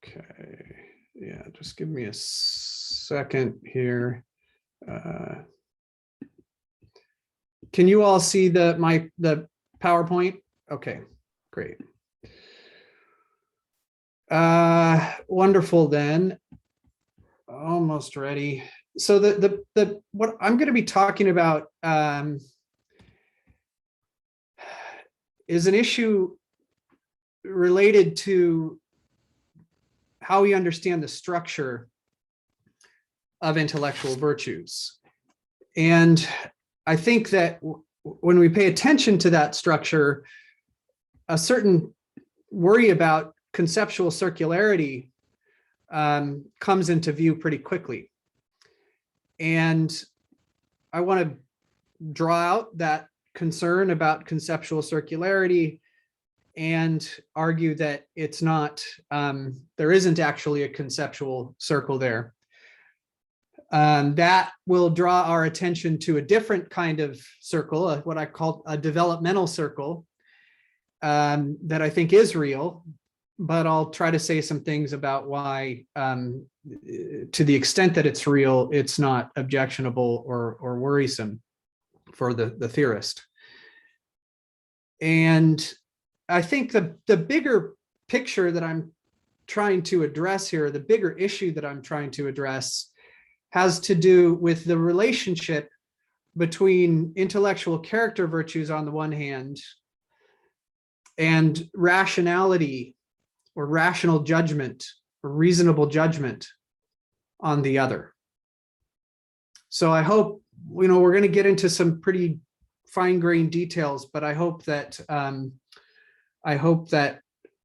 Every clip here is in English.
Okay, yeah, just give me a second here. Can you all see the PowerPoint? Okay, great. Wonderful then. Almost ready. So what I'm going to be talking about is an issue related to how we understand the structure of intellectual virtues. And I think that when we pay attention to that structure, a certain worry about conceptual circularity comes into view pretty quickly. And I want to draw out that concern about conceptual circularity and argue that it's not, there isn't actually a conceptual circle there. That will draw our attention to a different kind of circle, what I call a developmental circle, that I think is real, but I'll try to say some things about why, to the extent that it's real, it's not objectionable or worrisome for the theorist. And I think the bigger picture that I'm trying to address here, the bigger issue that I'm trying to address, has to do with the relationship between intellectual character virtues on the one hand and rationality or rational judgment or reasonable judgment on the other. So I hope, we're going to get into some pretty fine-grained details, but I hope that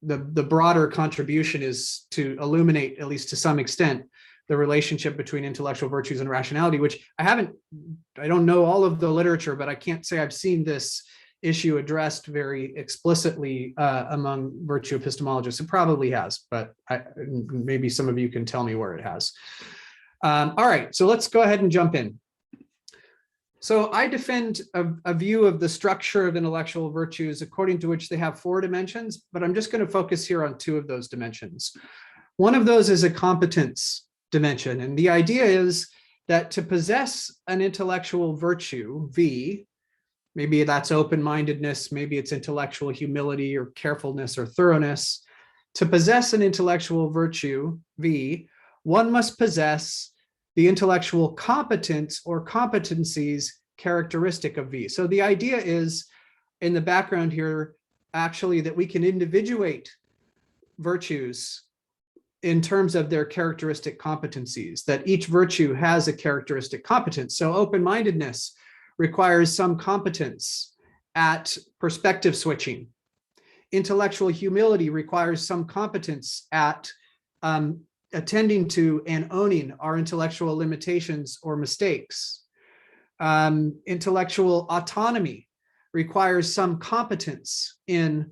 the broader contribution is to illuminate, at least to some extent, the relationship between intellectual virtues and rationality, which I don't know all of the literature, but I can't say I've seen this issue addressed very explicitly among virtue epistemologists. It probably has, but maybe some of you can tell me where it has. All right, so let's go ahead and jump in. So I defend a view of the structure of intellectual virtues according to which they have 4 dimensions, but I'm just going to focus here on 2 of those dimensions. One of those is a competence dimension, and the idea is that to possess an intellectual virtue, V, maybe that's open-mindedness, maybe it's intellectual humility or carefulness or thoroughness. To possess an intellectual virtue, V, one must possess the intellectual competence or competencies characteristic of V. So the idea is, in the background here, actually, that we can individuate virtues in terms of their characteristic competencies, that each virtue has a characteristic competence. So open-mindedness requires some competence at perspective switching. Intellectual humility requires some competence at attending to and owning our intellectual limitations or mistakes. Intellectual autonomy requires some competence in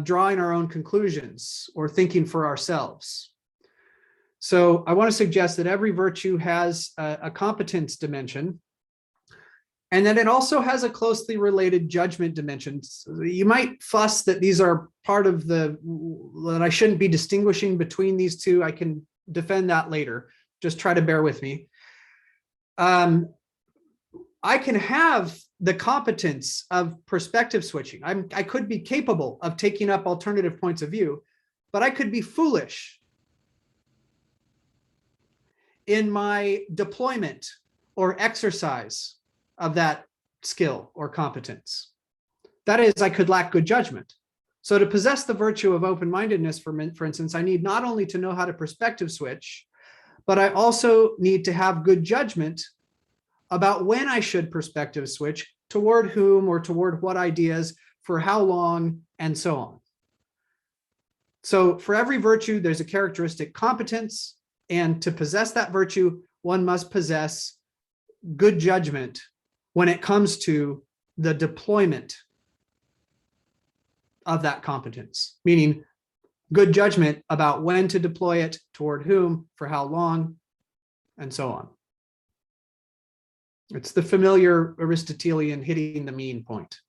drawing our own conclusions or thinking for ourselves. So I want to suggest that every virtue has a competence dimension, and that it also has a closely related judgment dimension. You might fuss that these are part of that I shouldn't be distinguishing between these two. I can defend that later. Just try to bear with me. I can have the competence of perspective switching. I could be capable of taking up alternative points of view, but I could be foolish in my deployment or exercise of that skill or competence. That is, I could lack good judgment. So to possess the virtue of open-mindedness, for instance, I need not only to know how to perspective switch, but I also need to have good judgment about when I should perspective switch, toward whom or toward what ideas, for how long, and so on. So for every virtue, there's a characteristic competence, and to possess that virtue, one must possess good judgment when it comes to the deployment of that competence, meaning good judgment about when to deploy it, toward whom, for how long, and so on. It's the familiar Aristotelian hitting the mean point.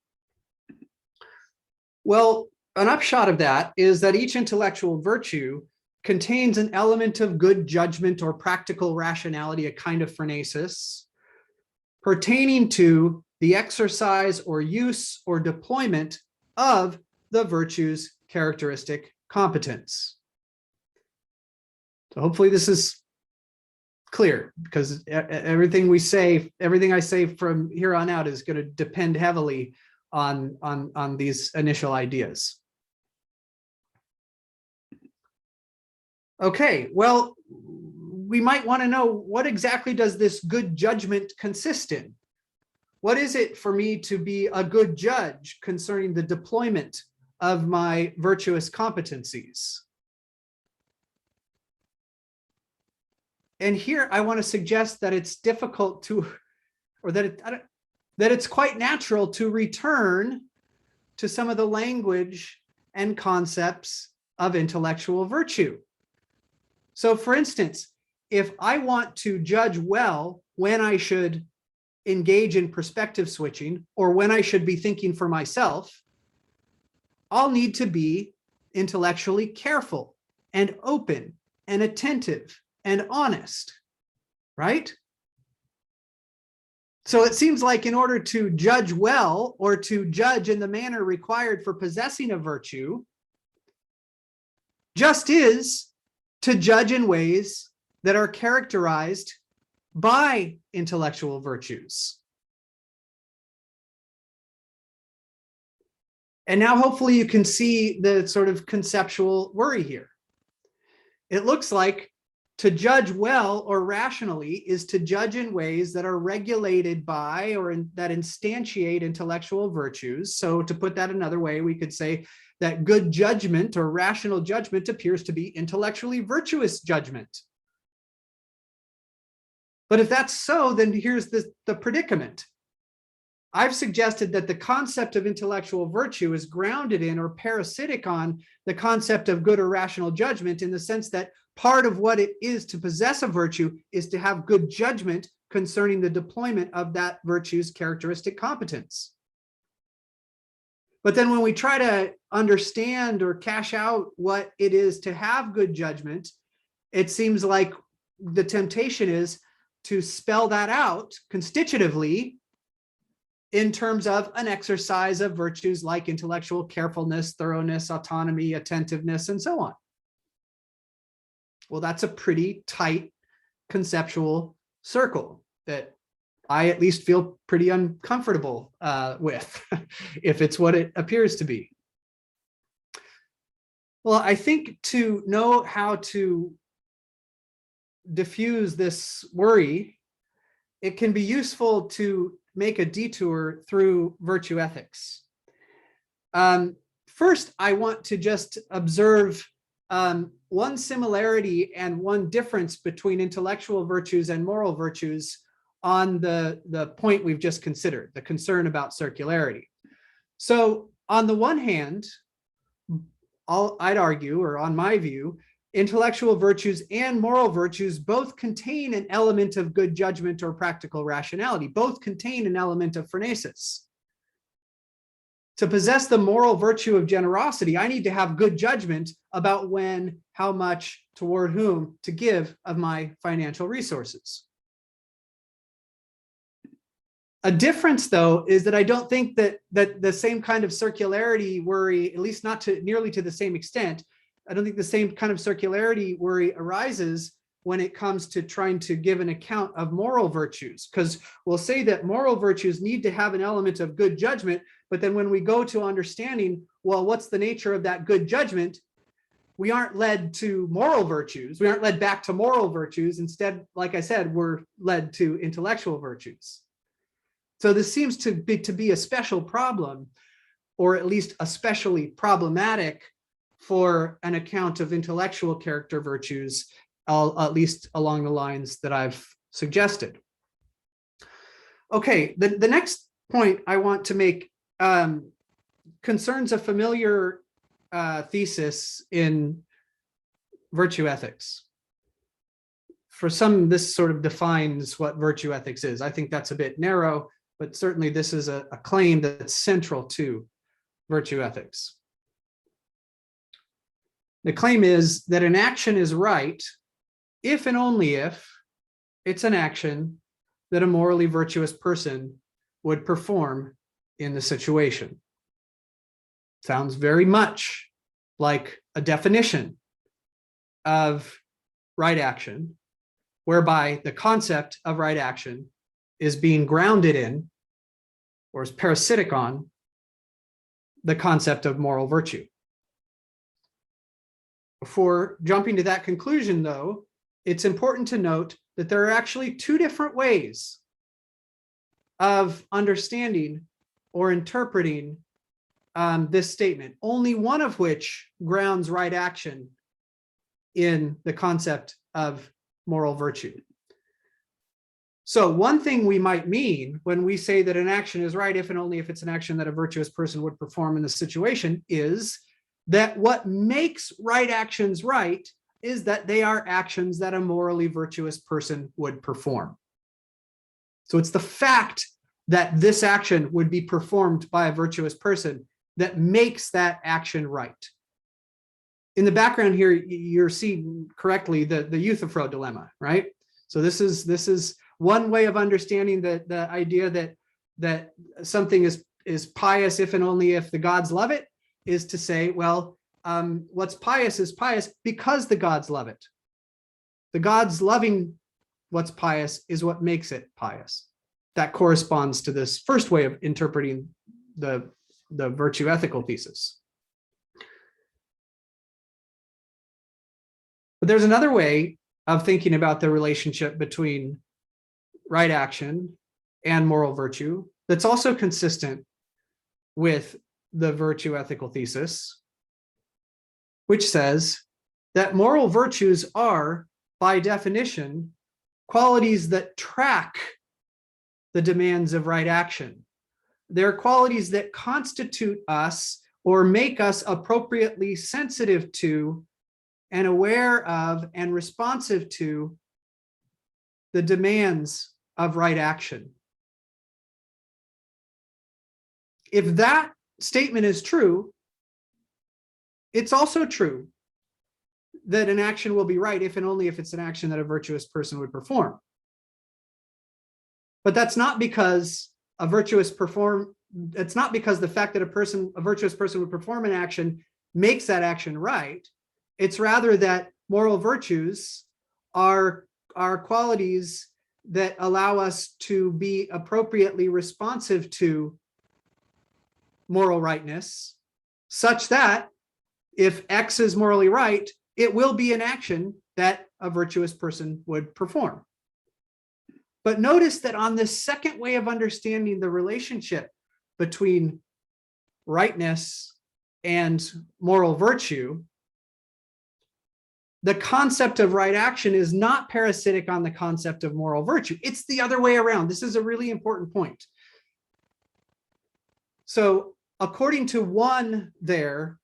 Well, an upshot of that is that each intellectual virtue contains an element of good judgment or practical rationality, a kind of phronesis, pertaining to the exercise or use or deployment of the virtue's characteristic competence. So hopefully this is clear, because everything we say, everything I say from here on out is going to depend heavily on these initial ideas. Okay, well, we might want to know, what exactly does this good judgment consist in? What is it for me to be a good judge concerning the deployment of my virtuous competencies? And here I want to suggest that it's difficult to, or that it's quite natural to return to some of the language and concepts of intellectual virtue. So for instance, if I want to judge well when I should engage in perspective switching or when I should be thinking for myself, I'll need to be intellectually careful and open and attentive and honest, right? So it seems like in order to judge well, or to judge in the manner required for possessing a virtue, just is to judge in ways that are characterized by intellectual virtues. And now hopefully you can see the sort of conceptual worry here. It looks like to judge well or rationally is to judge in ways that are regulated by or that instantiate intellectual virtues. So to put that another way, we could say that good judgment or rational judgment appears to be intellectually virtuous judgment. But if that's so, then here's the predicament. I've suggested that the concept of intellectual virtue is grounded in or parasitic on the concept of good or rational judgment, in the sense that part of what it is to possess a virtue is to have good judgment concerning the deployment of that virtue's characteristic competence. But then when we try to understand or cash out what it is to have good judgment, it seems like the temptation is to spell that out constitutively in terms of an exercise of virtues like intellectual carefulness, thoroughness, autonomy, attentiveness, and so on. Well, that's a pretty tight conceptual circle that I at least feel pretty uncomfortable with, if it's what it appears to be. Well, I think to know how to diffuse this worry, it can be useful to make a detour through virtue ethics. First, I want to just observe one similarity and one difference between intellectual virtues and moral virtues on the point we've just considered, the concern about circularity. So on the one hand, I'd argue, or on my view, intellectual virtues and moral virtues both contain an element of good judgment or practical rationality, both contain an element of phronesis. To possess the moral virtue of generosity, I need to have good judgment about when, how much, toward whom to give of my financial resources. A difference, though, is that I don't think that the same kind of circularity worry, at least not to nearly to the same extent, I don't think the same kind of circularity worry arises when it comes to trying to give an account of moral virtues, because we'll say that moral virtues need to have an element of good judgment, but then when we go to understanding, well, what's the nature of that good judgment, we aren't led to moral virtues. We aren't led back to moral virtues. Instead, like I said, we're led to intellectual virtues. So this seems to be a special problem, or at least especially problematic for an account of intellectual character virtues, at least along the lines that I've suggested. Okay, the next point I want to make concerns a familiar thesis in virtue ethics. For some, this sort of defines what virtue ethics is. I think that's a bit narrow, but certainly this is a claim that's central to virtue ethics. The claim is that an action is right if and only if it's an action that a morally virtuous person would perform in the situation. Sounds very much like a definition of right action, whereby the concept of right action is being grounded in, or is parasitic on, the concept of moral virtue. Before jumping to that conclusion, though, it's important to note that there are actually two different ways of understanding or interpreting this statement, only one of which grounds right action in the concept of moral virtue. So one thing we might mean when we say that an action is right if and only if it's an action that a virtuous person would perform in the situation is that what makes right actions right is that they are actions that a morally virtuous person would perform. So it's the fact that this action would be performed by a virtuous person that makes that action right. In the background here, you're seeing correctly the Euthyphro dilemma, right? So this is one way of understanding the idea that something is pious if and only if the gods love it, is to say, well, what's pious is pious because the gods love it. The gods loving what's pious is what makes it pious. That corresponds to this first way of interpreting the virtue ethical thesis. But there's another way of thinking about the relationship between right action and moral virtue that's also consistent with the virtue ethical thesis, which says that moral virtues are, by definition, qualities that track the demands of right action. They're qualities that constitute us or make us appropriately sensitive to and aware of and responsive to the demands of right action. If that statement is true, it's also true that an action will be right if and only if it's an action that a virtuous person would perform. But that's not because it's not because the fact that a virtuous person would perform an action makes that action right. It's rather that moral virtues are qualities that allow us to be appropriately responsive to moral rightness, such that if X is morally right, it will be an action that a virtuous person would perform. But notice that on this second way of understanding the relationship between rightness and moral virtue, the concept of right action is not parasitic on the concept of moral virtue. It's the other way around. This is a really important point. So according to one there,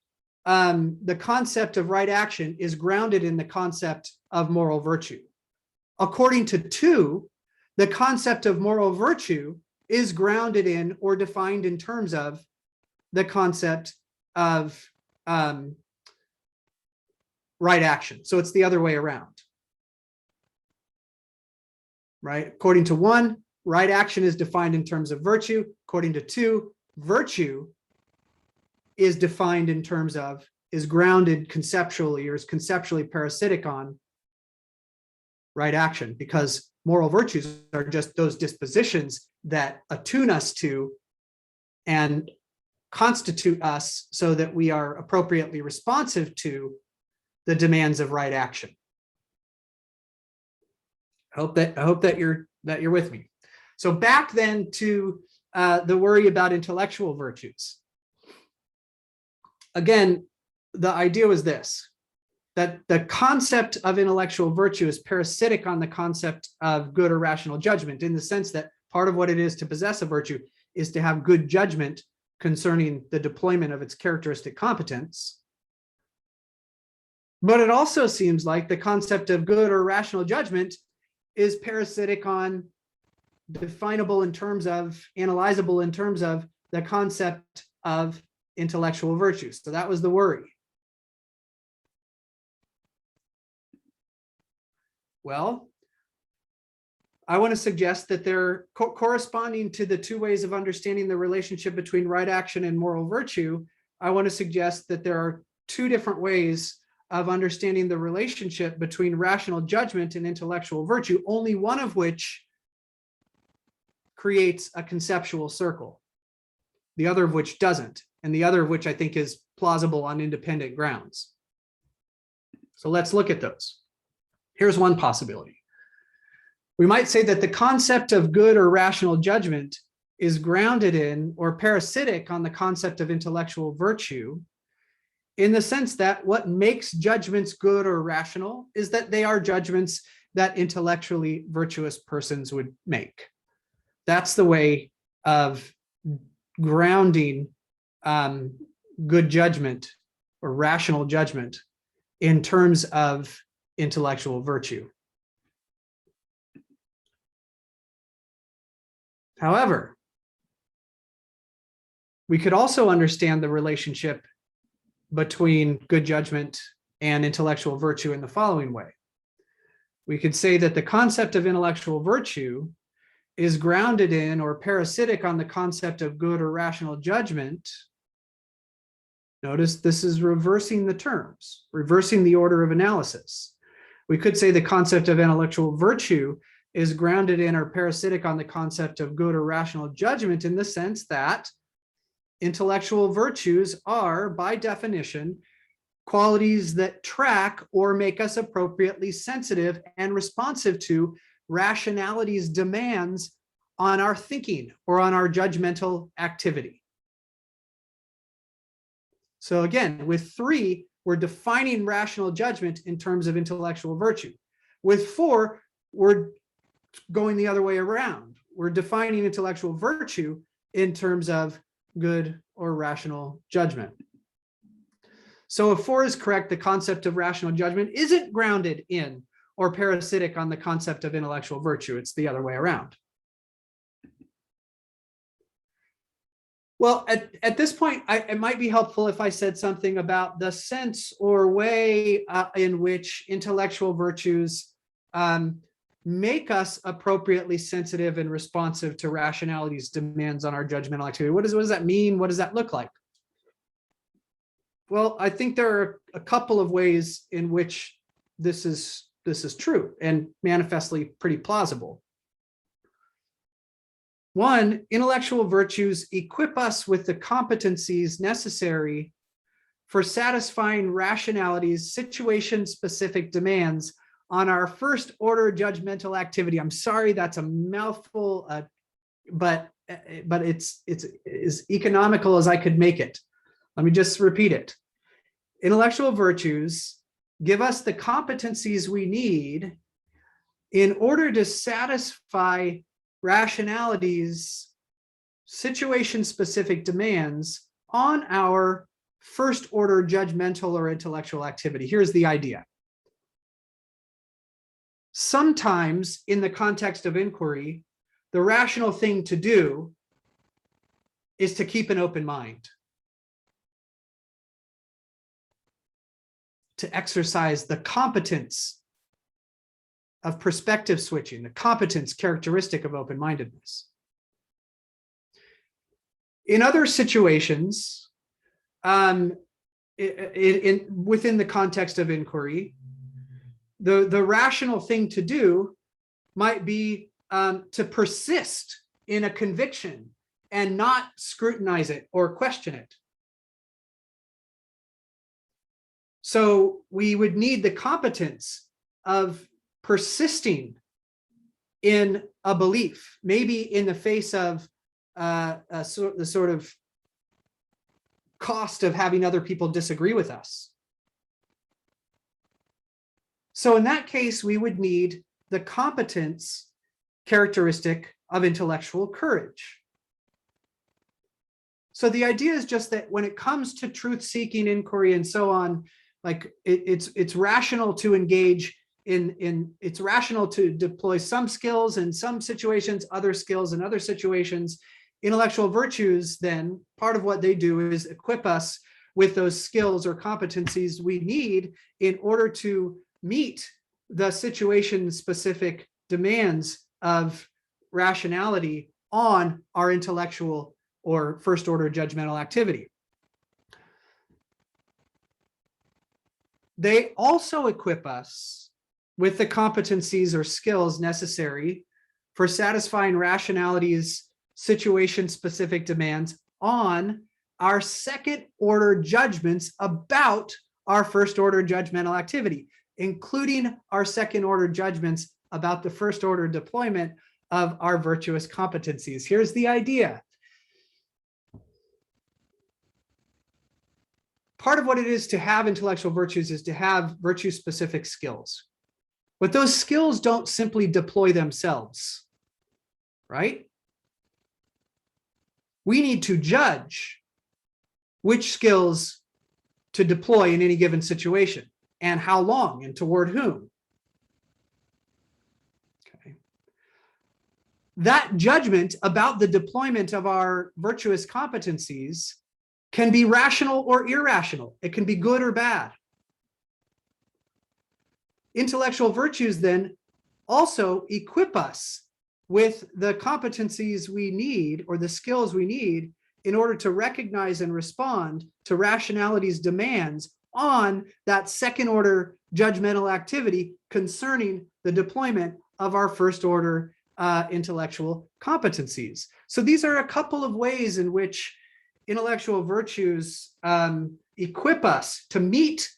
the concept of right action is grounded in the concept of moral virtue. According to two, the concept of moral virtue is grounded in or defined in terms of the concept of right action. So it's the other way around, right? According to one, right action is defined in terms of virtue. According to two, virtue is defined in terms of, is grounded conceptually or is conceptually parasitic on right action, because moral virtues are just those dispositions that attune us to and constitute us so that we are appropriately responsive to the demands of right action. I hope that you're with me. So back then to the worry about intellectual virtues. Again, the idea was this, that the concept of intellectual virtue is parasitic on the concept of good or rational judgment, in the sense that part of what it is to possess a virtue is to have good judgment concerning the deployment of its characteristic competence. But it also seems like the concept of good or rational judgment is parasitic on, definable in terms of, analyzable in terms of the concept of intellectual virtues. So that was the worry. Well, I want to suggest that they're corresponding to the two ways of understanding the relationship between right action and moral virtue. I want to suggest that there are two different ways of understanding the relationship between rational judgment and intellectual virtue, only one of which creates a conceptual circle, the other of which doesn't, and the other of which I think is plausible on independent grounds. So let's look at those. Here's one possibility. We might say that the concept of good or rational judgment is grounded in or parasitic on the concept of intellectual virtue, in the sense that what makes judgments good or rational is that they are judgments that intellectually virtuous persons would make. That's the way of grounding good judgment or rational judgment in terms of intellectual virtue. However, we could also understand the relationship between good judgment and intellectual virtue in the following way. We could say that the concept of intellectual virtue is grounded in or parasitic on the concept of good or rational judgment. Notice this is reversing the terms, reversing the order of analysis. We could say the concept of intellectual virtue is grounded in or parasitic on the concept of good or rational judgment, in the sense that intellectual virtues are, by definition, qualities that track or make us appropriately sensitive and responsive to rationality's demands on our thinking or on our judgmental activity. So again, with 3, we're defining rational judgment in terms of intellectual virtue. With 4, we're going the other way around. We're defining intellectual virtue in terms of good or rational judgment. So if 4 is correct, the concept of rational judgment isn't grounded in or parasitic on the concept of intellectual virtue. It's the other way around. Well, at this point, it might be helpful if I said something about the sense or way in which intellectual virtues make us appropriately sensitive and responsive to rationality's demands on our judgmental activity. What does that mean? What does that look like? Well, I think there are a couple of ways in which this is true and manifestly pretty plausible. One, intellectual virtues equip us with the competencies necessary for satisfying rationality's situation-specific demands on our first order judgmental activity. I'm sorry, that's a mouthful, but it's as economical as I could make it. Let me just repeat it. Intellectual virtues give us the competencies we need in order to satisfy rationality's situation-specific demands on our first order judgmental or intellectual activity. Here's the idea. Sometimes in the context of inquiry, the rational thing to do is to keep an open mind, to exercise the competence of perspective switching, the competence characteristic of open-mindedness. In other situations, within the context of inquiry, the rational thing to do might be to persist in a conviction and not scrutinize it or question it. So we would need the competence of persisting in a belief, maybe in the face of the sort of cost of having other people disagree with us. So in that case, we would need the competence characteristic of intellectual courage. So the idea is just that when it comes to truth-seeking inquiry and so on, like it's rational to engage it's rational to deploy some skills in some situations, other skills in other situations. Intellectual virtues, then, part of what they do is equip us with those skills or competencies we need in order to meet the situation-specific demands of rationality on our intellectual or first-order judgmental activity. They also equip us with the competencies or skills necessary for satisfying rationality's situation-specific demands on our second-order judgments about our first-order judgmental activity, including our second-order judgments about the first-order deployment of our virtuous competencies. Here's the idea. Part of what it is to have intellectual virtues is to have virtue-specific skills. But those skills don't simply deploy themselves, right? We need to judge which skills to deploy in any given situation and how long and toward whom. Okay. That judgment about the deployment of our virtuous competencies can be rational or irrational. It can be good or bad. Intellectual virtues then also equip us with the competencies we need or the skills we need in order to recognize and respond to rationality's demands on that second order judgmental activity concerning the deployment of our first order intellectual competencies. So these are a couple of ways in which intellectual virtues equip us to meet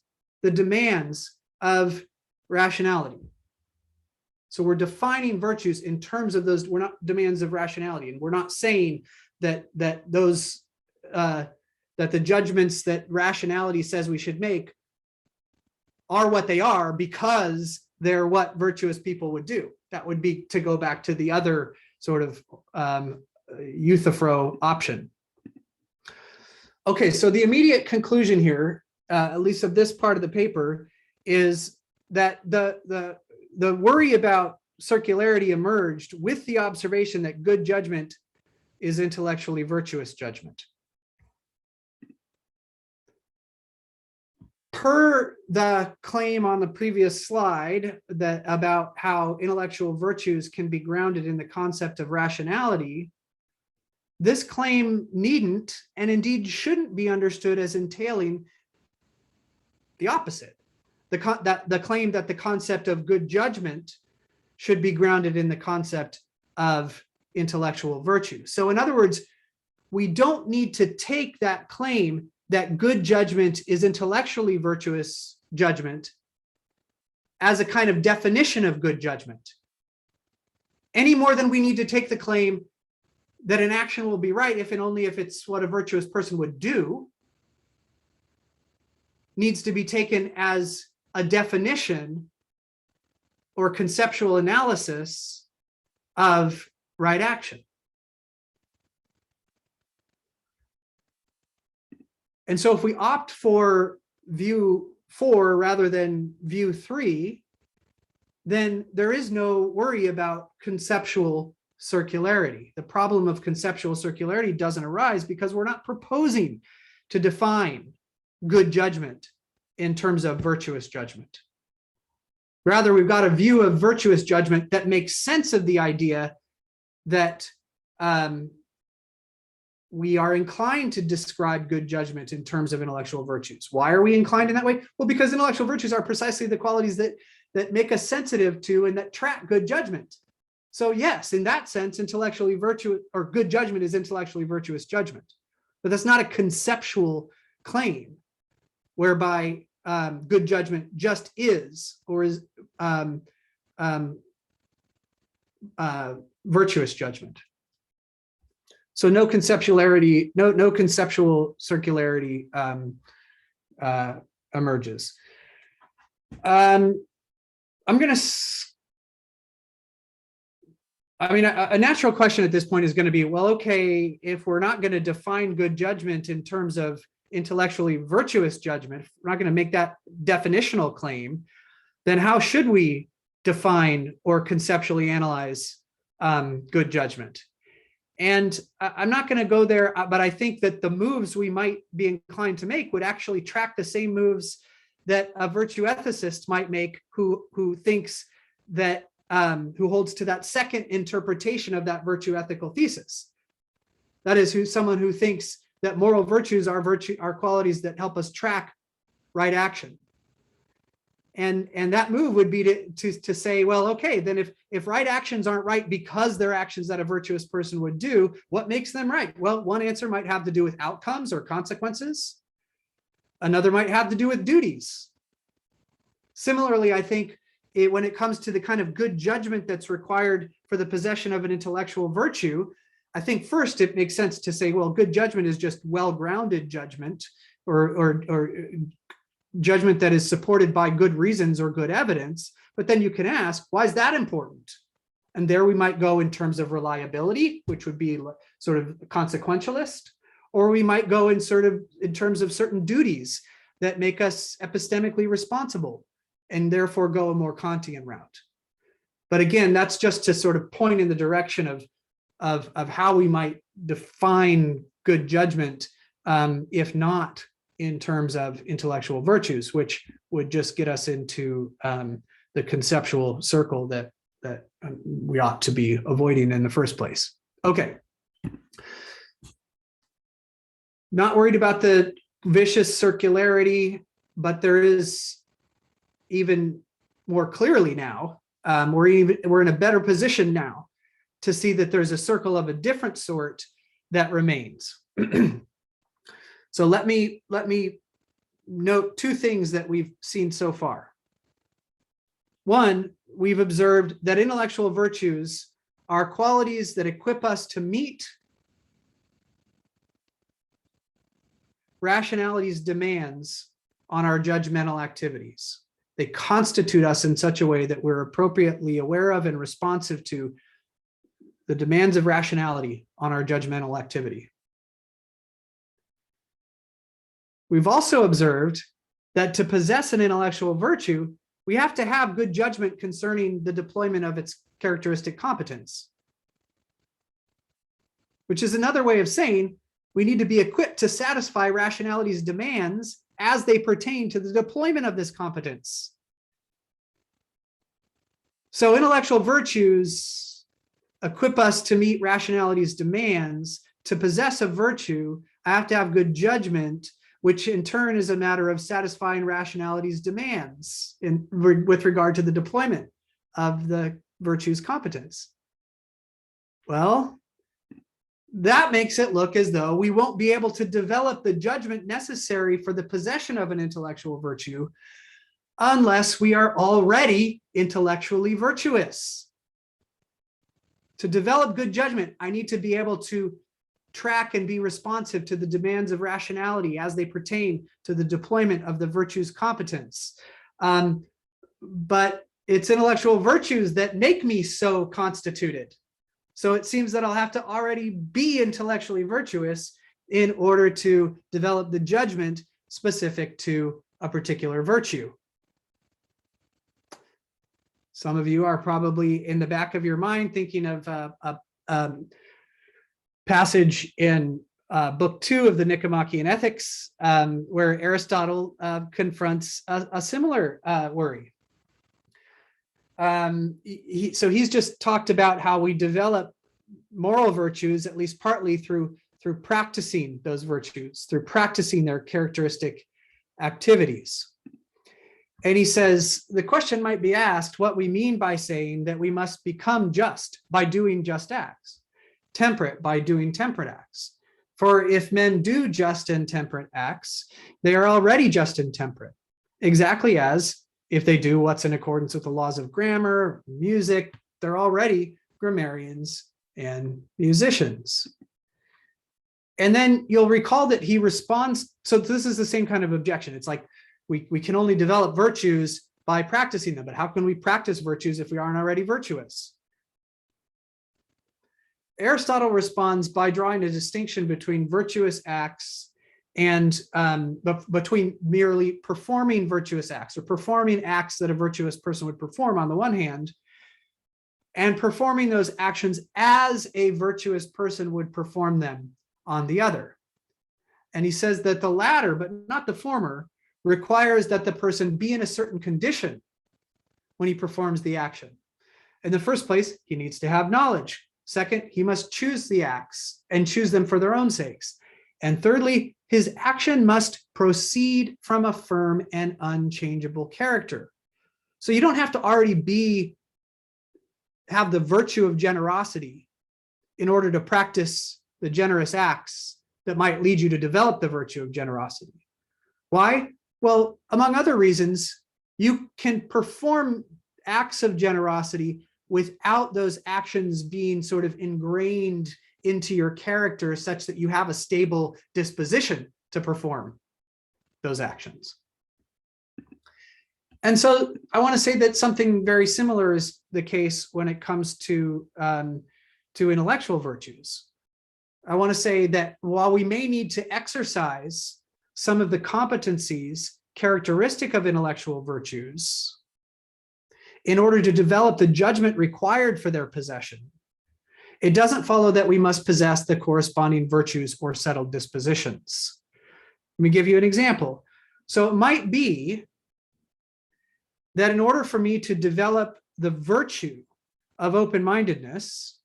the demands of rationality. So we're defining virtues in terms of those, we're not demands of rationality, and we're not saying that those that the judgments that rationality says we should make are what they are because they're what virtuous people would do. That would be to go back to the other sort of Euthyphro option. Okay, so the immediate conclusion here, at least of this part of the paper, is that the worry about circularity emerged with the observation that good judgment is intellectually virtuous judgment. Per the claim on the previous slide that about how intellectual virtues can be grounded in the concept of rationality, this claim needn't and indeed shouldn't be understood as entailing the opposite. The claim that the concept of good judgment should be grounded in the concept of intellectual virtue. So in other words, we don't need to take that claim that good judgment is intellectually virtuous judgment as a kind of definition of good judgment, any more than we need to take the claim that an action will be right if and only if it's what a virtuous person would do, needs to be taken as a definition or conceptual analysis of right action. And so if we opt for view 4 rather than view 3, then there is no worry about conceptual circularity. The problem of conceptual circularity doesn't arise because we're not proposing to define good judgment in terms of virtuous judgment. Rather, we've got a view of virtuous judgment that makes sense of the idea that we are inclined to describe good judgment in terms of intellectual virtues. Why are we inclined in that way? Well, because intellectual virtues are precisely the qualities that make us sensitive to and that track good judgment. So yes, in that sense, intellectually virtuous or good judgment is intellectually virtuous judgment, but that's not a conceptual claim whereby good judgment just is or is virtuous judgment. So no conceptuality, no conceptual circularity emerges. I'm going to. I mean, a natural question at this point is going to be, well, okay, if we're not going to define good judgment in terms of intellectually virtuous judgment, we're not going to make that definitional claim, then how should we define or conceptually analyze good judgment? And I'm not going to go there, but I think that the moves we might be inclined to make would actually track the same moves that a virtue ethicist might make who thinks that, who holds to that second interpretation of that virtue ethical thesis. That is, someone who thinks that moral virtues are qualities that help us track right action. And that move would be to say, well, okay, then if right actions aren't right because they're actions that a virtuous person would do, what makes them right? Well, one answer might have to do with outcomes or consequences. Another might have to do with duties. Similarly, I think when it comes to the kind of good judgment that's required for the possession of an intellectual virtue, I think first it makes sense to say, well, good judgment is just well-grounded judgment or judgment that is supported by good reasons or good evidence. But then you can ask, why is that important? And there we might go in terms of reliability, which would be sort of consequentialist, or we might go in terms of certain duties that make us epistemically responsible and therefore go a more Kantian route. But again, that's just to sort of point in the direction of how we might define good judgment, if not in terms of intellectual virtues, which would just get us into the conceptual circle that we ought to be avoiding in the first place. Okay. Not worried about the vicious circularity, but there is even more clearly now, we're in a better position now to see that there's a circle of a different sort that remains. So let me note two things that we've seen so far. One, we've observed that intellectual virtues are qualities that equip us to meet rationality's demands on our judgmental activities. They constitute us in such a way that we're appropriately aware of and responsive to the demands of rationality on our judgmental activity. We've also observed that to possess an intellectual virtue, we have to have good judgment concerning the deployment of its characteristic competence, which is another way of saying we need to be equipped to satisfy rationality's demands as they pertain to the deployment of this competence. So intellectual virtues equip us to meet rationality's demands. To possess a virtue, I have to have good judgment, which in turn is a matter of satisfying rationality's demands with regard to the deployment of the virtue's competence. Well, that makes it look as though we won't be able to develop the judgment necessary for the possession of an intellectual virtue unless we are already intellectually virtuous. To develop good judgment, I need to be able to track and be responsive to the demands of rationality as they pertain to the deployment of the virtue's competence. But it's intellectual virtues that make me so constituted. So it seems that I'll have to already be intellectually virtuous in order to develop the judgment specific to a particular virtue. Some of you are probably in the back of your mind thinking of a passage in book 2 of the Nicomachean Ethics, where Aristotle confronts a similar worry. So he's just talked about how we develop moral virtues, at least partly through practicing those virtues, through practicing their characteristic activities. And he says, the question might be asked what we mean by saying that we must become just by doing just acts, temperate by doing temperate acts. For if men do just and temperate acts, they are already just and temperate, exactly as if they do what's in accordance with the laws of grammar, music, they're already grammarians and musicians. And then you'll recall that he responds, so this is the same kind of objection. It's like, we can only develop virtues by practicing them, but how can we practice virtues if we aren't already virtuous? Aristotle responds by drawing a distinction between virtuous acts and between merely performing virtuous acts or performing acts that a virtuous person would perform on the one hand, and performing those actions as a virtuous person would perform them on the other. And he says that the latter, but not the former, requires that the person be in a certain condition when he performs the action. In the first place, he needs to have knowledge. Second, he must choose the acts and choose them for their own sakes. And thirdly, his action must proceed from a firm and unchangeable character. So you don't have to already have the virtue of generosity in order to practice the generous acts that might lead you to develop the virtue of generosity. Why? Well, among other reasons, you can perform acts of generosity without those actions being sort of ingrained into your character such that you have a stable disposition to perform those actions. And so I want to say that something very similar is the case when it comes to intellectual virtues. I want to say that while we may need to exercise some of the competencies characteristic of intellectual virtues in order to develop the judgment required for their possession, it doesn't follow that we must possess the corresponding virtues or settled dispositions. Let me give you an example. So it might be that in order for me to develop the virtue of open-mindedness,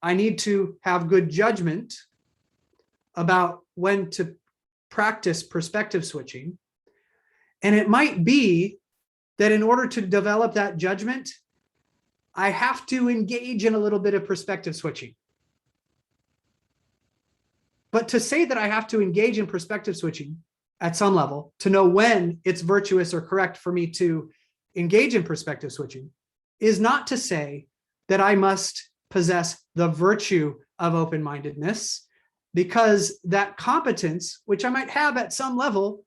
I need to have good judgment about when to practice perspective switching. And it might be that in order to develop that judgment, I have to engage in a little bit of perspective switching. But to say that I have to engage in perspective switching at some level to know when it's virtuous or correct for me to engage in perspective switching is not to say that I must possess the virtue of open-mindedness, because that competence, which I might have at some level,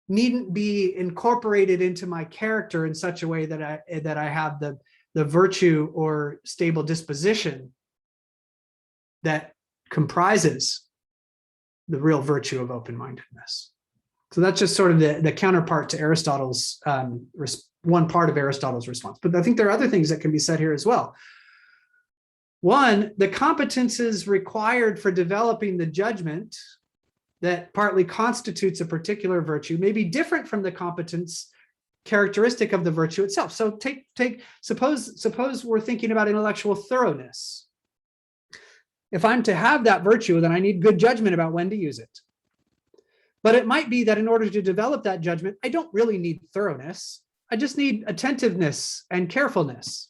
needn't be incorporated into my character in such a way that I have the virtue or stable disposition that comprises the real virtue of open-mindedness. So that's just sort of the counterpart to Aristotle's, one part of Aristotle's response. But I think there are other things that can be said here as well. One, the competences required for developing the judgment that partly constitutes a particular virtue may be different from the competence characteristic of the virtue itself. So suppose we're thinking about intellectual thoroughness. If I'm to have that virtue, then I need good judgment about when to use it. But it might be that in order to develop that judgment, I don't really need thoroughness. I just need attentiveness and carefulness.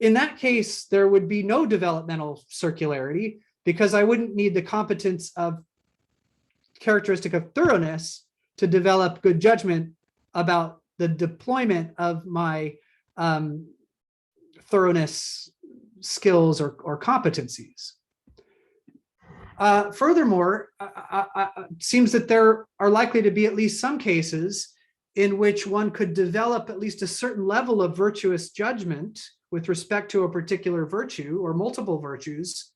In that case, there would be no developmental circularity because I wouldn't need the competence of characteristic of thoroughness to develop good judgment about the deployment of my thoroughness skills or competencies. Furthermore, it seems that there are likely to be at least some cases in which one could develop at least a certain level of virtuous judgment with respect to a particular virtue or multiple virtues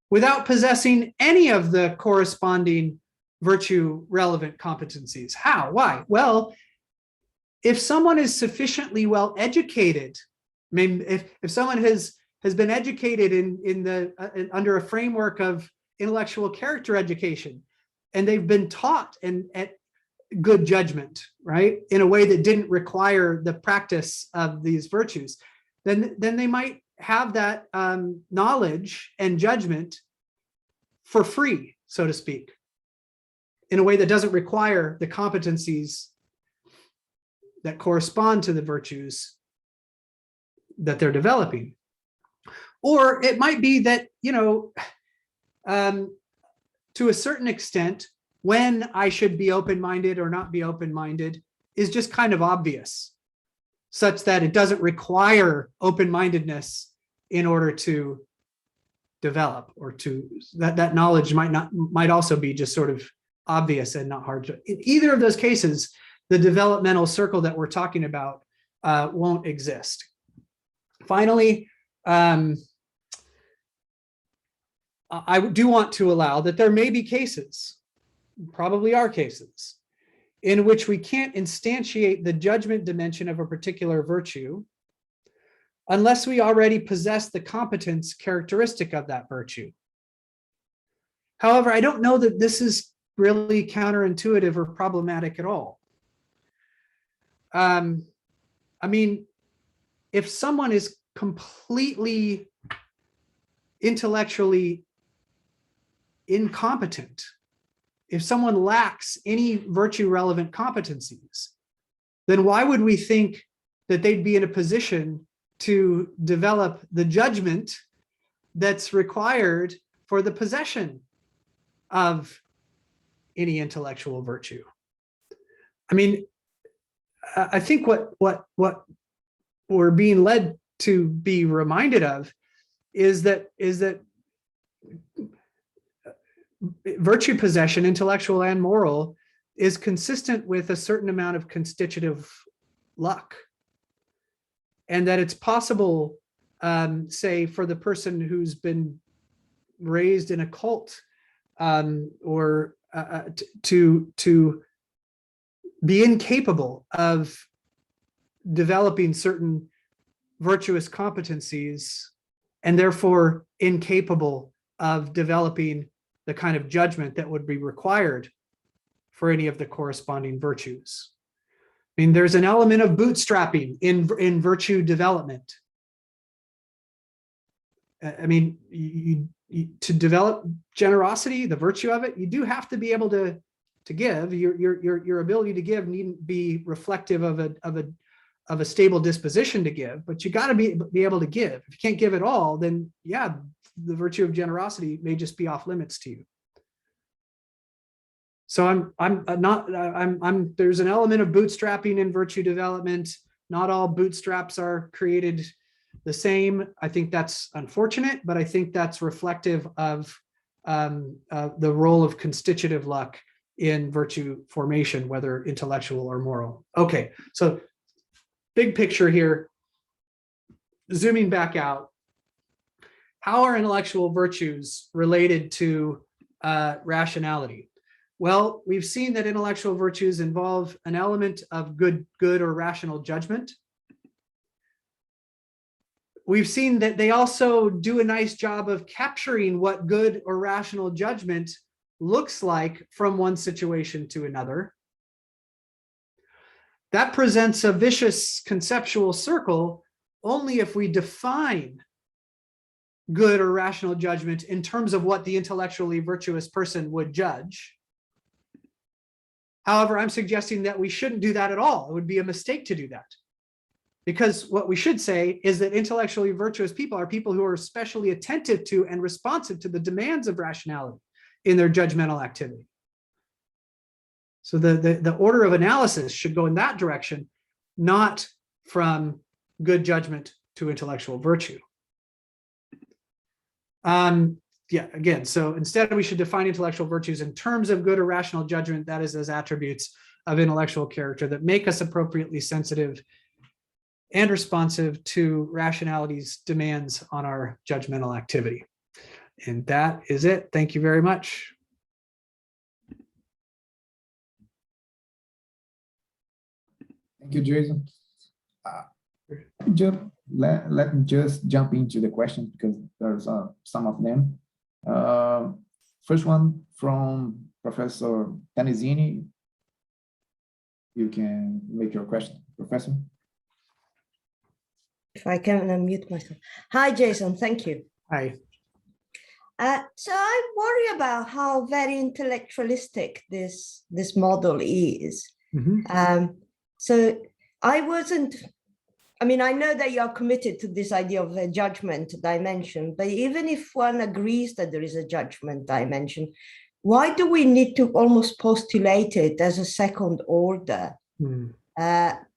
without possessing any of the corresponding virtue relevant competencies. How? Why? Well, if someone is sufficiently well educated, I mean, if someone has been educated under a framework of intellectual character education, and they've been taught at good judgment, right, in a way that didn't require the practice of these virtues, then they might have that knowledge and judgment for free, so to speak, in a way that doesn't require the competencies that correspond to the virtues that they're developing. Or it might be that, to a certain extent, when I should be open-minded or not be open-minded is just kind of obvious, such that it doesn't require open-mindedness in order to develop, or to that knowledge might also be just sort of obvious and not hard to. In either of those cases, the developmental circle that we're talking about won't exist. Finally, I do want to allow that there may be cases, probably are cases, in which we can't instantiate the judgment dimension of a particular virtue unless we already possess the competence characteristic of that virtue. However, I don't know that this is really counterintuitive or problematic at all. I mean, if someone is completely intellectually incompetent, if someone lacks any virtue relevant competencies, then why would we think that they'd be in a position to develop the judgment that's required for the possession of any intellectual virtue? I mean, I think what we're being led to be reminded of is that virtue possession, intellectual and moral, is consistent with a certain amount of constitutive luck, and that it's possible, say, for the person who's been raised in a cult, or to be incapable of developing certain virtuous competencies, and therefore incapable of developing the kind of judgment that would be required for any of the corresponding virtues. I mean, there's an element of bootstrapping in virtue development. I mean, to develop generosity, the virtue of it, you do have to be able to give. Your ability to give needn't be reflective of a stable disposition to give, but you got to be able to give. If you can't give at all, then yeah, the virtue of generosity may just be off limits to you. So there's an element of bootstrapping in virtue development. Not all bootstraps are created the same. I think that's unfortunate, but I think that's reflective of the role of constitutive luck in virtue formation, whether intellectual or moral. Okay, so big picture here, zooming back out, how are intellectual virtues related to rationality? Well, we've seen that intellectual virtues involve an element of good or rational judgment. We've seen that they also do a nice job of capturing what good or rational judgment looks like from one situation to another. That presents a vicious conceptual circle only if we define good or rational judgment in terms of what the intellectually virtuous person would judge. However, I'm suggesting that we shouldn't do that at all. It would be a mistake to do that. Because what we should say is that intellectually virtuous people are people who are especially attentive to and responsive to the demands of rationality in their judgmental activity. So the order of analysis should go in that direction, not from good judgment to intellectual virtue. Yeah, again, so instead we should define intellectual virtues in terms of good or rational judgment, that is, as attributes of intellectual character that make us appropriately sensitive and responsive to rationality's demands on our judgmental activity. And that is it. Thank you very much. Thank you, Jason. Let me just jump into the questions because there's some of them. First one from Professor Tanizini. You can make your question, Professor. If I can unmute myself. Hi, Jason. Thank you. Hi. So I worry about how very intellectualistic this model is. Mm-hmm. So I mean, I know that you're committed to this idea of a judgment dimension, but even if one agrees that there is a judgment dimension, why do we need to almost postulate it as a second order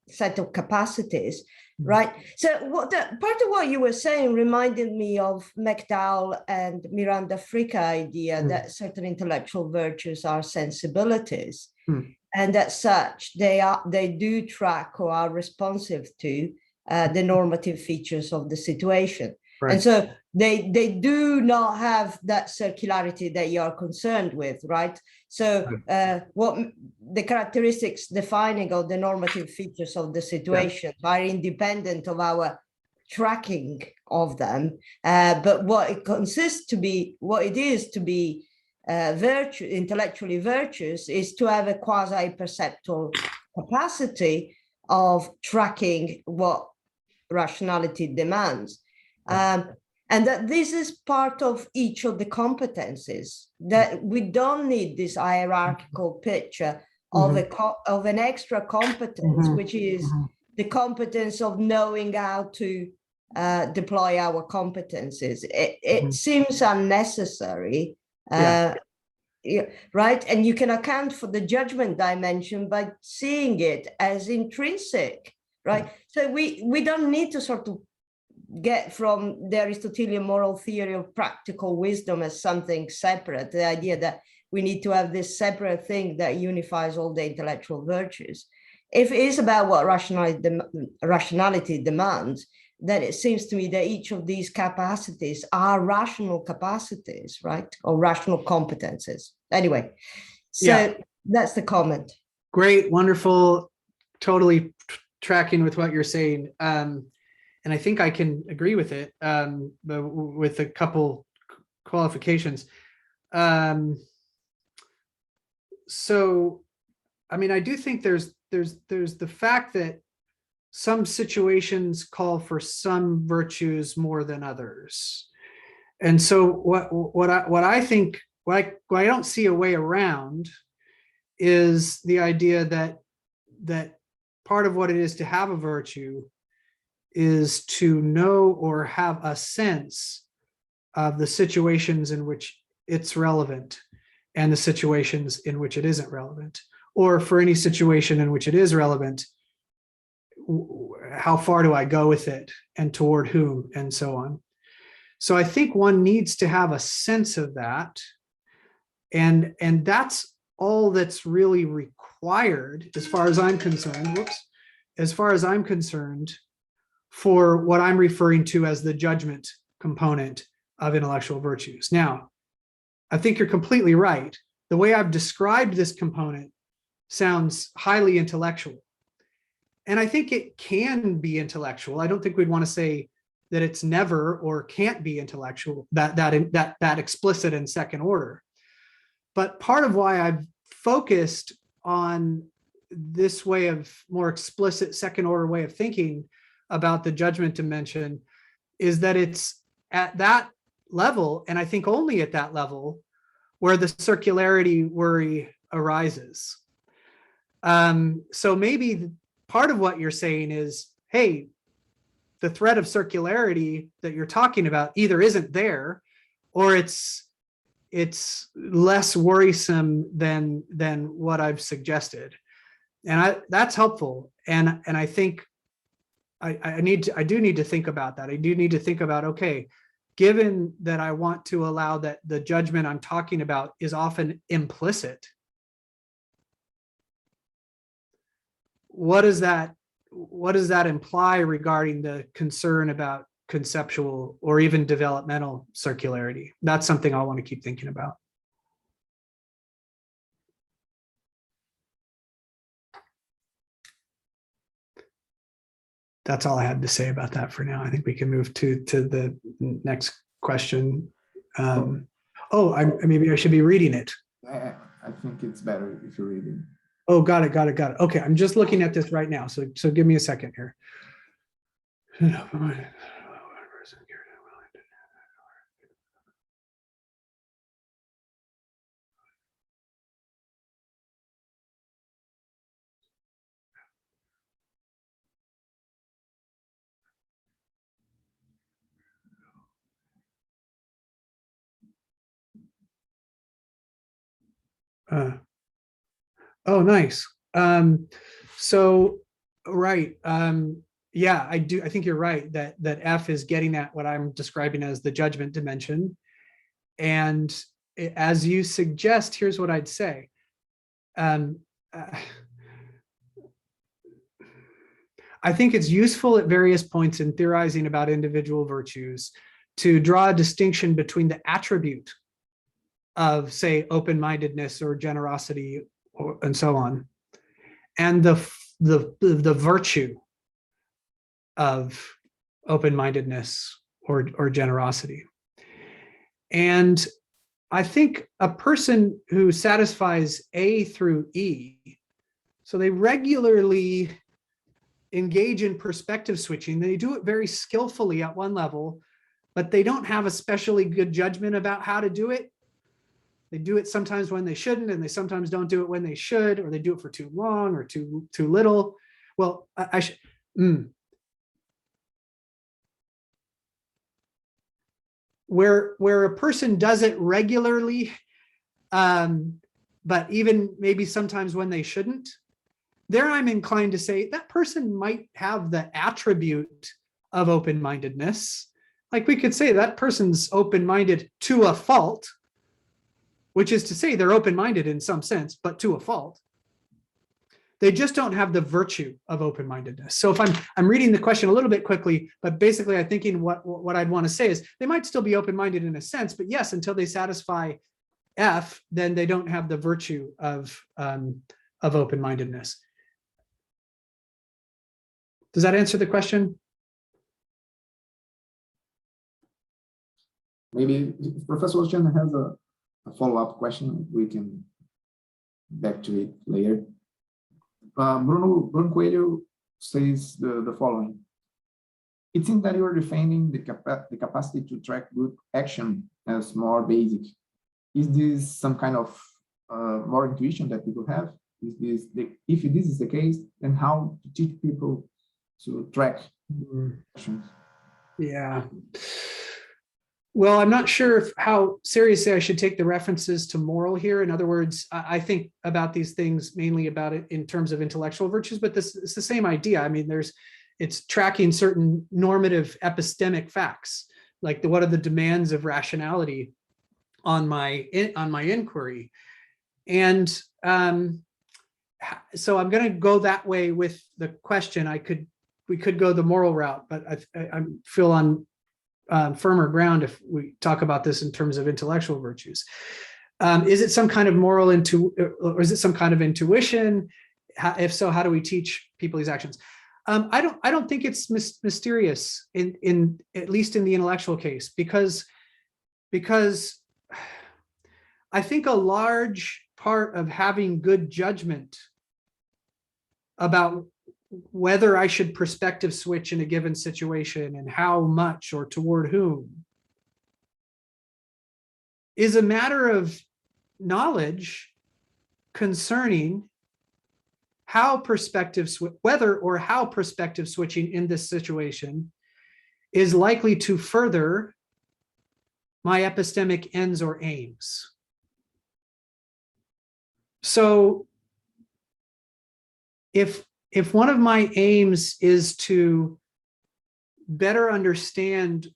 set of capacities, right? So part of what you were saying reminded me of McDowell and Miranda Fricker idea that certain intellectual virtues are sensibilities. And as such, they do track or are responsive to the normative features of the situation. Right. And so they do not have that circularity that you are concerned with, right? So what the characteristics defining of the normative features of the situation are independent of our tracking of them. But what it is to be intellectually virtuous is to have a quasi-perceptual capacity of tracking what rationality demands. And that this is part of each of the competencies, that we don't need this hierarchical picture of an extra competence, which is the competence of knowing how to deploy our competencies. It seems unnecessary, right? And you can account for the judgment dimension by seeing it as intrinsic, right? So we don't need to sort of get from the Aristotelian moral theory of practical wisdom as something separate, the idea that we need to have this separate thing that unifies all the intellectual virtues. If it is about what rationality demands, then it seems to me that each of these capacities are rational capacities, right? Or rational competences. Anyway, so that's the comment. Great, wonderful, totally tracking with what you're saying. And I think I can agree with it, with a couple qualifications. So, I mean, I do think there's the fact that some situations call for some virtues more than others. And so what I think, what I don't see a way around is the idea that part of what it is to have a virtue is to know or have a sense of the situations in which it's relevant and the situations in which it isn't relevant, or for any situation in which it is relevant, how far do I go with it and toward whom and so on. So I think one needs to have a sense of that, and that's all that's really required as far as I'm concerned. As far as I'm concerned, for what I'm referring to as the judgment component of intellectual virtues. Now, I think you're completely right. The way I've described this component sounds highly intellectual. And I think it can be intellectual. I don't think we'd want to say that it's never or can't be intellectual, that explicit and second order. But part of why I've focused on this way of more explicit second order way of thinking about the judgment dimension is that it's at that level, and I think only at that level, where the circularity worry arises. So maybe part of what you're saying is, hey, the threat of circularity that you're talking about either isn't there, or it's less worrisome than what I've suggested. And that's helpful. And I think I do need to think about that. I do need to think about, okay, given that I want to allow that the judgment I'm talking about is often implicit, what does that imply regarding the concern about conceptual or even developmental circularity? That's something I'll want to keep thinking about. That's all I had to say about that for now. I think we can move to the next question. Maybe I should be reading it. I think it's better if you read it. Oh, got it. Okay, I'm just looking at this right now. So give me a second here. Oh, nice. So, right. Yeah, I think you're right that F is getting at what I'm describing as the judgment dimension. And as you suggest, here's what I'd say. I think it's useful at various points in theorizing about individual virtues to draw a distinction between the attribute of, say, open-mindedness or generosity and so on, and the virtue of open-mindedness or generosity. And I think a person who satisfies A through E, so they regularly engage in perspective switching, they do it very skillfully at one level, but they don't have especially good judgment about how to do it. They do it sometimes when they shouldn't, and they sometimes don't do it when they should, or they do it for too long or too little. Well, where a person does it regularly, but even maybe sometimes when they shouldn't, there I'm inclined to say that person might have the attribute of open-mindedness. Like we could say that person's open-minded to a fault, which is to say they're open-minded in some sense, but to a fault. They just don't have the virtue of open-mindedness. So if I'm reading the question a little bit quickly, but basically I'm thinking what I'd want to say is they might still be open-minded in a sense, but yes, until they satisfy F, then they don't have the virtue of open-mindedness. Does that answer the question? Maybe if Professor Chen has a follow-up question, we can back to it later. Bruno Coelho says the following. It seems that you are defining the capacity to track good action as more basic. Is this some kind of more intuition that people have? If this is the case, then how to teach people to track actions? Yeah. Well, I'm not sure how seriously I should take the references to moral here. In other words, I think about these things mainly about it in terms of intellectual virtues, but it's the same idea. I mean, it's tracking certain normative epistemic facts, like what are the demands of rationality on my inquiry. And so I'm going to go that way with the question. We could go the moral route, but I feel on firmer ground if we talk about this in terms of intellectual virtues. Is it some kind of moral or is it some kind of intuition? If so, how do we teach people these actions? I don't think it's mysterious in at least in the intellectual case, because I think a large part of having good judgment about whether I should perspective switch in a given situation and how much or toward whom is a matter of knowledge concerning whether or how perspective switching in this situation is likely to further my epistemic ends or aims. So if one of my aims is to better understand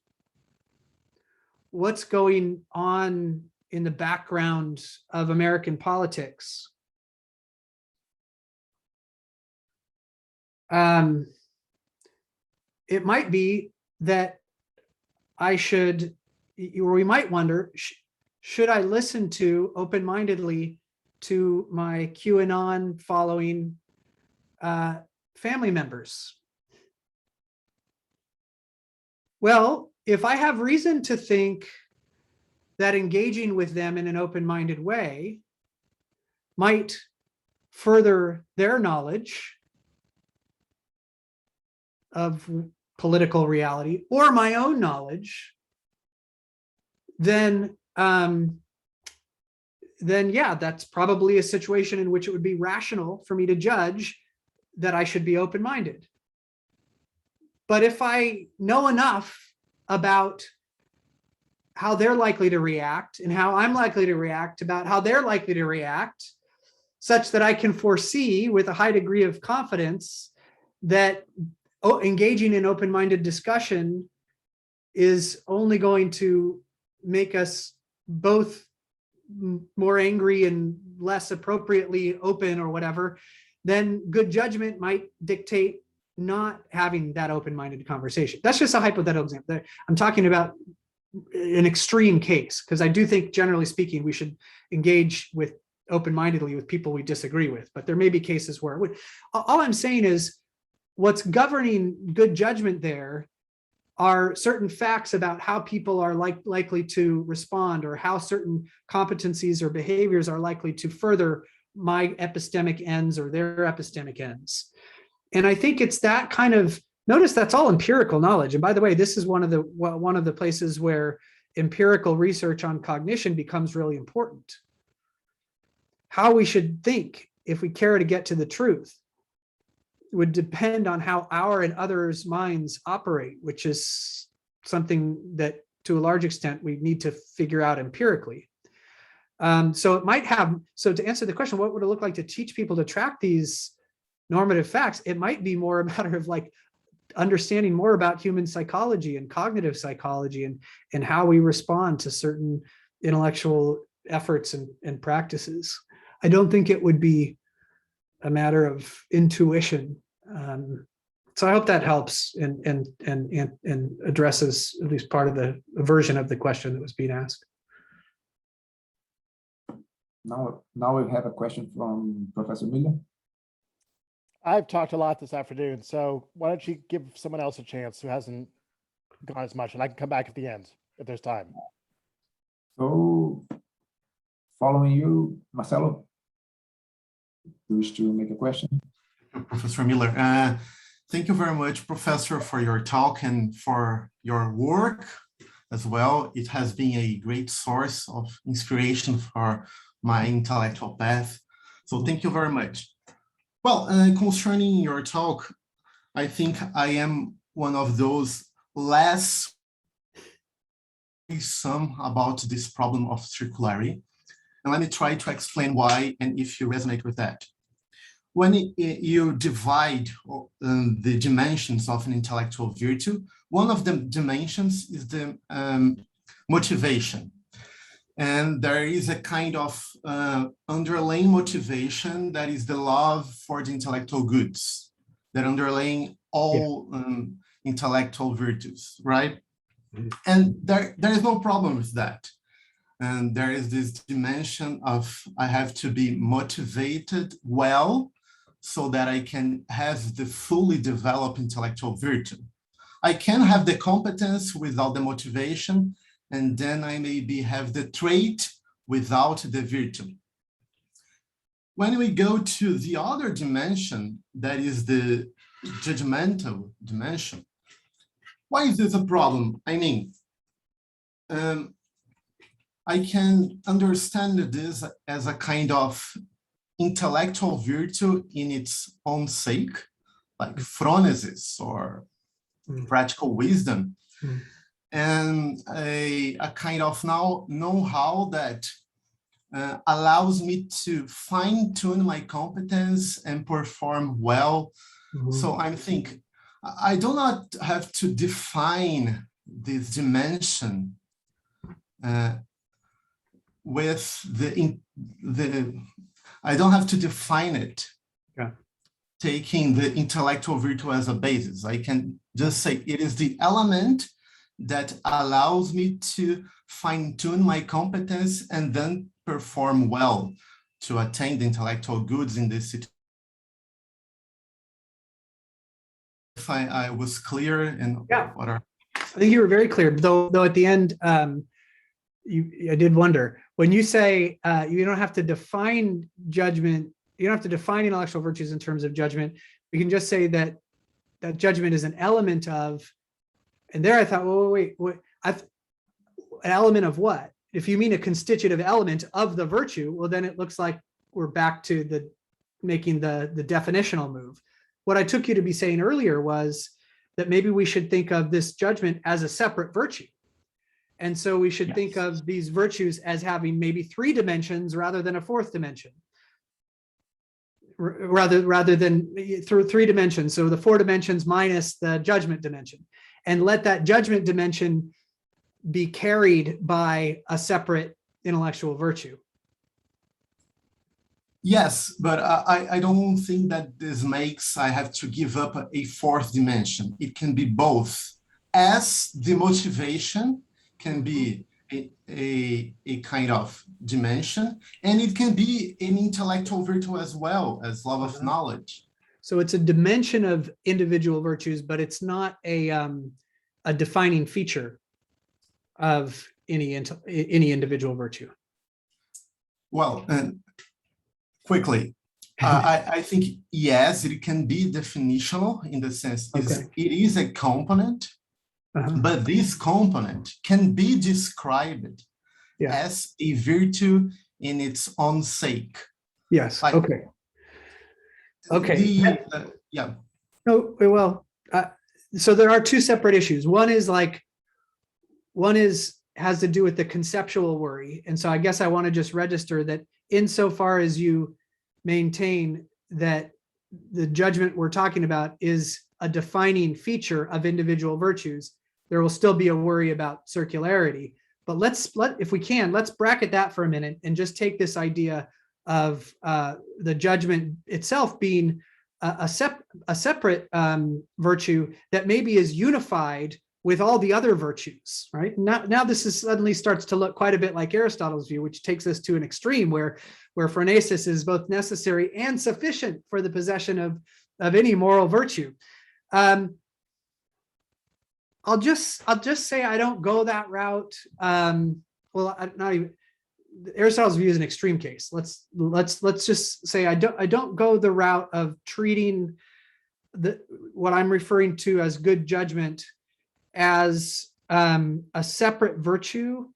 what's going on in the background of American politics, it might be that I should, or we might wonder, should I listen to open-mindedly to my QAnon following family members? Well, if I have reason to think that engaging with them in an open-minded way might further their knowledge of political reality or my own knowledge, then yeah, that's probably a situation in which it would be rational for me to judge that I should be open-minded. But if I know enough about how they're likely to react and how I'm likely to react about how they're likely to react, such that I can foresee with a high degree of confidence that engaging in open-minded discussion is only going to make us both more angry and less appropriately open or whatever, then good judgment might dictate not having that open-minded conversation. That's just a hypothetical example. I'm talking about an extreme case, because I do think, generally speaking, we should engage with open-mindedly with people we disagree with, but there may be cases where all I'm saying is what's governing good judgment there are certain facts about how people are likely to respond, or how certain competencies or behaviors are likely to further my epistemic ends or their epistemic ends. And I think it's that kind of, notice that's all empirical knowledge. And by the way, this is one of the places where empirical research on cognition becomes really important. How we should think, if we care to get to the truth, would depend on how our and others' minds operate, which is something that to a large extent we need to figure out empirically. So it might have, so to answer the question, what would it look like to teach people to track these normative facts? It might be more a matter of like understanding more about human psychology and cognitive psychology, and how we respond to certain intellectual efforts and practices. I don't think it would be a matter of intuition. So I hope that helps and addresses at least part of the version of the question that was being asked. Now we have a question from Professor Miller. I've talked a lot this afternoon, so why don't you give someone else a chance who hasn't gone as much, and I can come back at the end if there's time. So, following you, Marcelo, you wish to make a question? Professor Miller, thank you very much, Professor, for your talk and for your work as well. It has been a great source of inspiration for my intellectual path. So thank you very much. Well, concerning your talk, I think I am one of those less some about this problem of circularity. And let me try to explain why and if you resonate with that. When you divide the dimensions of an intellectual virtue, one of the dimensions is the motivation. And there is a kind of underlying motivation that is the love for the intellectual goods that underlying all intellectual virtues, right? Mm-hmm. And there is no problem with that. And there is this dimension of I have to be motivated well so that I can have the fully developed intellectual virtue. I can have the competence without the motivation, and then I maybe have the trait without the virtue. When we go to the other dimension, that is the judgmental dimension, why is this a problem? I mean, I can understand this as a kind of intellectual virtue in its own sake, like phronesis or practical wisdom, and a kind of know-how that allows me to fine-tune my competence and perform well. Mm-hmm. So I'm thinking, I do not have to define this dimension with I don't have to define it, taking the intellectual virtue as a basis. I can just say it is the element that allows me to fine-tune my competence and then perform well to attain the intellectual goods in this situation. If I was clear in what are... I think you were very clear, though at the end, I did wonder, when you say you don't have to define judgment, you don't have to define intellectual virtues in terms of judgment, you can just say that judgment is an element of, and there I thought, well, wait, an element of what? If you mean a constitutive element of the virtue, well, then it looks like we're back to making the definitional move. What I took you to be saying earlier was that maybe we should think of this judgment as a separate virtue. And so we should think of these virtues as having maybe 3 dimensions rather than a 4th dimension. Rather than through 3 dimensions. So the 4 dimensions minus the judgment dimension. And let that judgment dimension be carried by a separate intellectual virtue. Yes, but I don't think that this makes I have to give up a 4th dimension. It can be both, as the motivation can be a kind of dimension, and it can be an intellectual virtue as well as love of knowledge. So it's a dimension of individual virtues, but it's not a defining feature of any individual virtue? Well, quickly, I think yes, it can be definitional in the sense Okay. it is a component, Uh-huh. but this component can be described Yeah. as a virtue in its own sake. Yes. Like, Okay. Okay. Yeah. No, well, so there are two separate issues. One is has to do with the conceptual worry. And so I guess I want to just register that insofar as you maintain that the judgment we're talking about is a defining feature of individual virtues, there will still be a worry about circularity. But if we can, let's bracket that for a minute and just take this idea of the judgment itself being a separate virtue that maybe is unified with all the other virtues, right? Now this is suddenly starts to look quite a bit like Aristotle's view, which takes us to an extreme where phronesis is both necessary and sufficient for the possession of any moral virtue. I'll just say I don't go that route. Well, not even. Aristotle's view is an extreme case. Let's just say I don't go the route of treating what I'm referring to as good judgment as a separate virtue,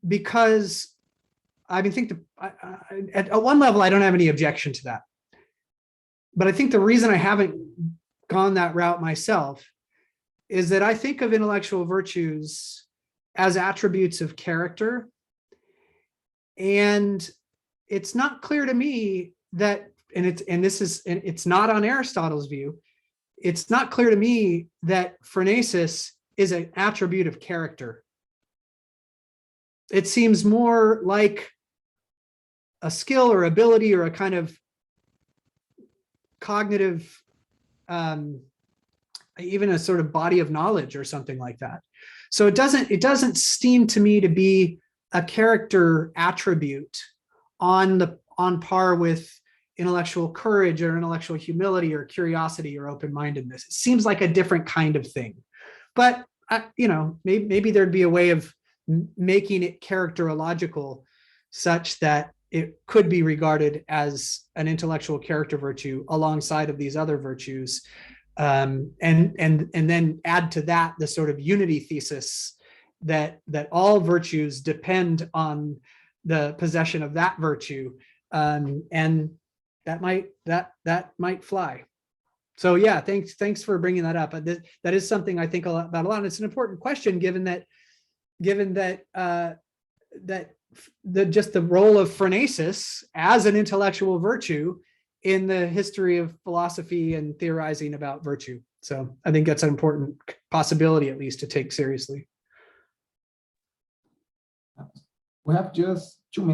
because I think at one level I don't have any objection to that, but I think the reason I haven't gone that route myself is that I think of intellectual virtues as attributes of character. And it's not clear to me that, it's not on Aristotle's view, it's not clear to me that phronesis is an attribute of character. It seems more like a skill or ability or a kind of cognitive, even a sort of body of knowledge or something like that. So it doesn't seem to me to be a character attribute on par with intellectual courage or intellectual humility or curiosity or open-mindedness. It seems like a different kind of thing, but maybe there'd be a way of making it characterological such that it could be regarded as an intellectual character virtue alongside of these other virtues, and then add to that the sort of unity thesis that all virtues depend on the possession of that virtue, and that might fly. So yeah, thanks for bringing that up. That is something I think about a lot, and it's an important question given that just the role of phronesis as an intellectual virtue in the history of philosophy and theorizing about virtue. So I think that's an important possibility, at least, to take seriously. We have just 2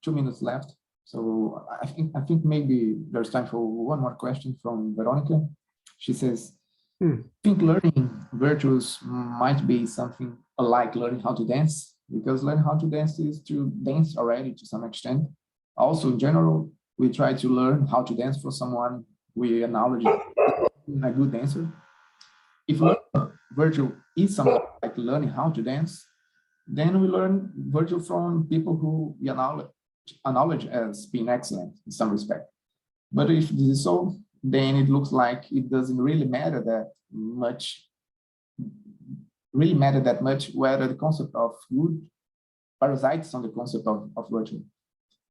minutes left. So I think maybe there's time for one more question from Veronica. She says, I think learning virtues might be something like learning how to dance, because learning how to dance is to dance already to some extent. Also, in general, we try to learn how to dance for someone we acknowledge a good dancer. If virtue is something like learning how to dance, then we learn virtue from people who we acknowledge as being excellent in some respect. But if this is so, then it looks like it doesn't really matter that much whether the concept of good parasites on the concept of virtue,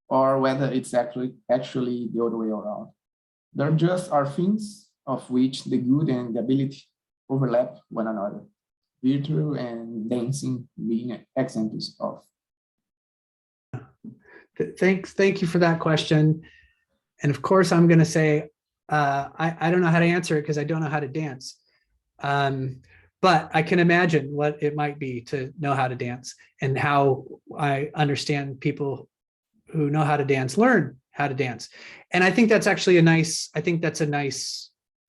or whether it's actually the other way around. There just are things of which the good and the ability overlap one another. Virtue and dancing being examples of. Thank you for that question. And of course, I'm going to say, I don't know how to answer it because I don't know how to dance. But I can imagine what it might be to know how to dance, and how I understand people who know how to dance learn how to dance. And I think that's actually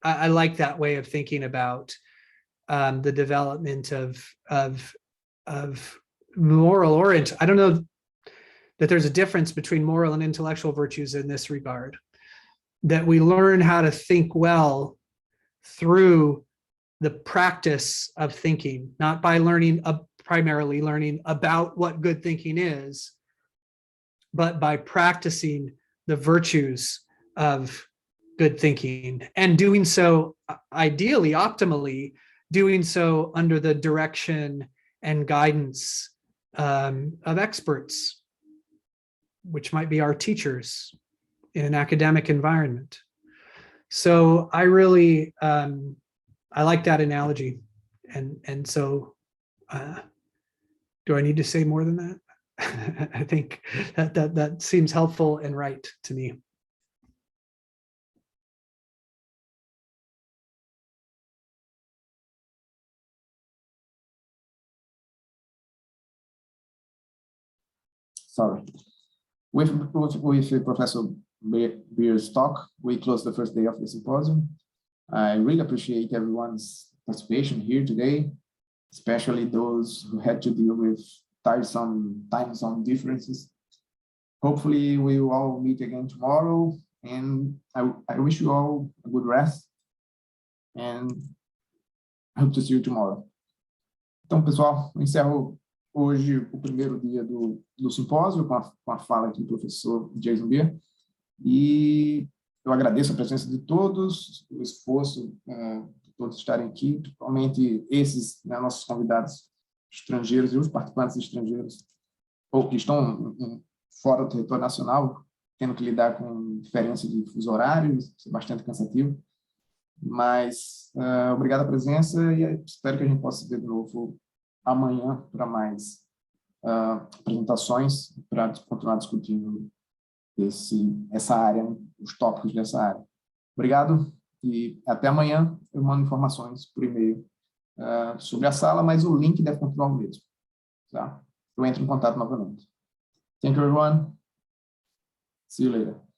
I like that way of thinking about the development of moral orient. I don't know that there's a difference between moral and intellectual virtues in this regard, that we learn how to think well through the practice of thinking, not by primarily learning about what good thinking is, but by practicing the virtues of good thinking, and doing so ideally, optimally, doing so under the direction and guidance of experts, which might be our teachers in an academic environment. So I really, I like that analogy. And so, do I need to say more than that? I think that seems helpful and right to me. Sorry. With Professor Baehr's talk, we close the first day of the symposium. I really appreciate everyone's participation here today, especially those who had to deal with tiresome time zone differences. Hopefully we will all meet again tomorrow, and I wish you all a good rest, and I hope to see you tomorrow. Então, pessoal, eu encerro hoje o primeiro dia do simpósio com a fala aqui do professor Jason Baehr, e eu agradeço a presença de todos, o esforço de todos estarem aqui, principalmente esses, né, nossos convidados estrangeiros e os participantes estrangeiros, ou que estão fora do território nacional, tendo que lidar com diferença de fuso horário, isso é bastante cansativo, mas obrigado a presença e espero que a gente possa se ver de novo amanhã para mais apresentações, para continuar discutindo essa área, os tópicos dessa área. Obrigado e até amanhã. Eu mando informações por e-mail sobre a sala, mas o link deve continuar o mesmo. Tá? Eu entro em contato novamente. Thank you, everyone. See you later.